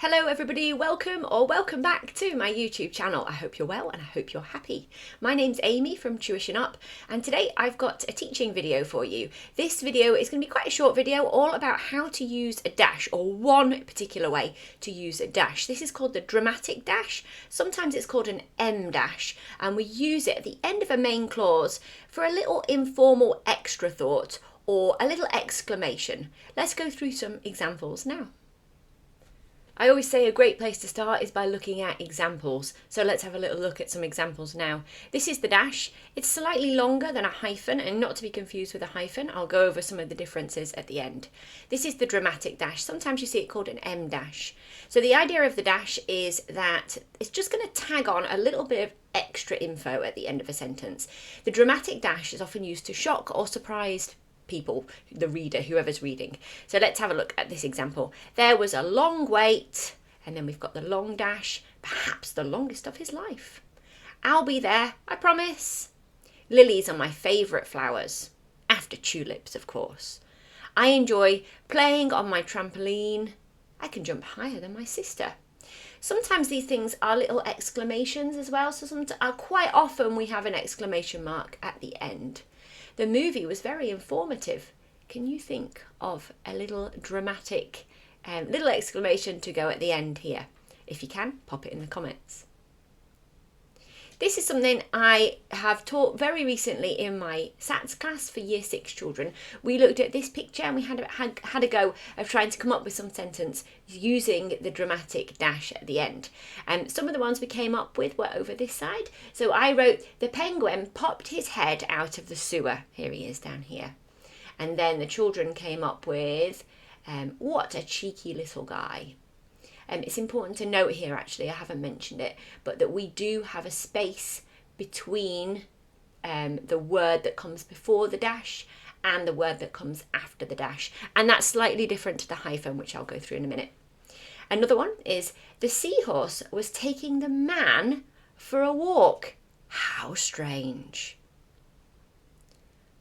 Hello everybody, welcome back to my YouTube channel. I hope you're well and I hope you're happy. My name's Amy from Tuition Up, and today I've got a teaching video for you. This video is going to be quite a short video all about how to use a dash, or one particular way to use a dash. This is called the dramatic dash. Sometimes it's called an M dash, and we use it at the end of a main clause for a little informal extra thought or a little exclamation. Let's go through some examples now. I always say a great place to start is by looking at examples. So let's have a little look at some examples now. This is the dash. It's slightly longer than a hyphen, and not to be confused with a hyphen. I'll go over some of the differences at the end. This is the dramatic dash. Sometimes you see it called an M dash. So the idea of the dash is that it's just going to tag on a little bit of extra info at the end of a sentence. The dramatic dash is often used to shock or surprise people, the reader, whoever's reading. So let's have a look at this example. There was a long wait, and then we've got the long dash, perhaps the longest of his life. I'll be there, I promise. Lilies are my favourite flowers, after tulips, of course. I enjoy playing on my trampoline. I can jump higher than my sister. Sometimes these things are little exclamations as well, so quite often we have an exclamation mark at the end. The movie was very informative. Can you think of a little dramatic little exclamation to go at the end here? If you can, pop it in the comments. This is something I have taught very recently in my SATs class for Year 6 children. We looked at this picture and we had a go of trying to come up with some sentence using the dramatic dash at the end. And some of the ones we came up with were over this side. So I wrote, the penguin popped his head out of the sewer. Here he is down here. And then the children came up with, what a cheeky little guy. It's important to note here, actually, I haven't mentioned it, but that we do have a space between the word that comes before the dash and the word that comes after the dash. And that's slightly different to the hyphen, which I'll go through in a minute. Another one is, the seahorse was taking the man for a walk. How strange.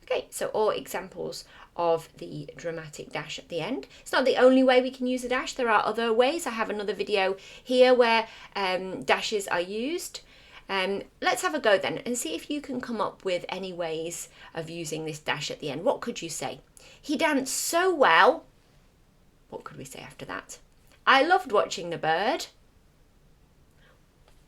Okay, so all examples of the dramatic dash at the end. It's not the only way we can use a dash. There are other ways. I have another video here where dashes are used. Let's have a go then and see if you can come up with any ways of using this dash at the end. What could you say? He danced so well. What could we say after that? I loved watching the bird.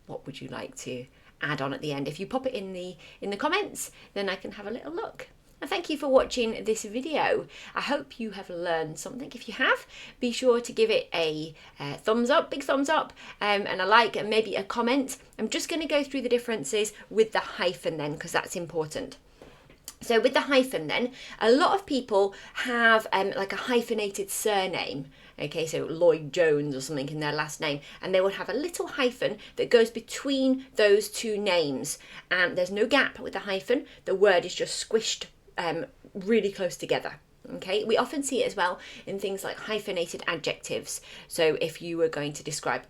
What would you like to add on at the end? If you pop it in the comments, then I can have a little look. And thank you for watching this video. I hope you have learned something. If you have, be sure to give it a thumbs up, big thumbs up, and a like, and maybe a comment. I'm just going to go through the differences with the hyphen then, because that's important. So with the hyphen then, a lot of people have like a hyphenated surname. Okay, so Lloyd Jones or something in their last name, and they will have a little hyphen that goes between those two names. And there's no gap with the hyphen. The word is just squished really close together. Okay, we often see it as well in things like hyphenated adjectives. So if you were going to describe,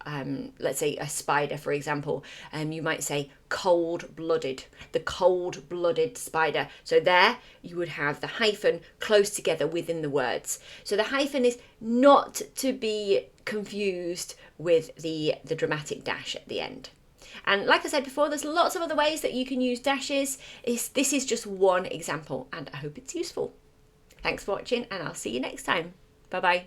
let's say a spider, for example, you might say cold-blooded, the cold-blooded spider. So there you would have the hyphen close together within the words. So the hyphen is not to be confused with the dramatic dash at the end. And like I said before, there's lots of other ways that you can use dashes. This is just one example, and I hope it's useful. Thanks for watching, and I'll see you next time. Bye-bye.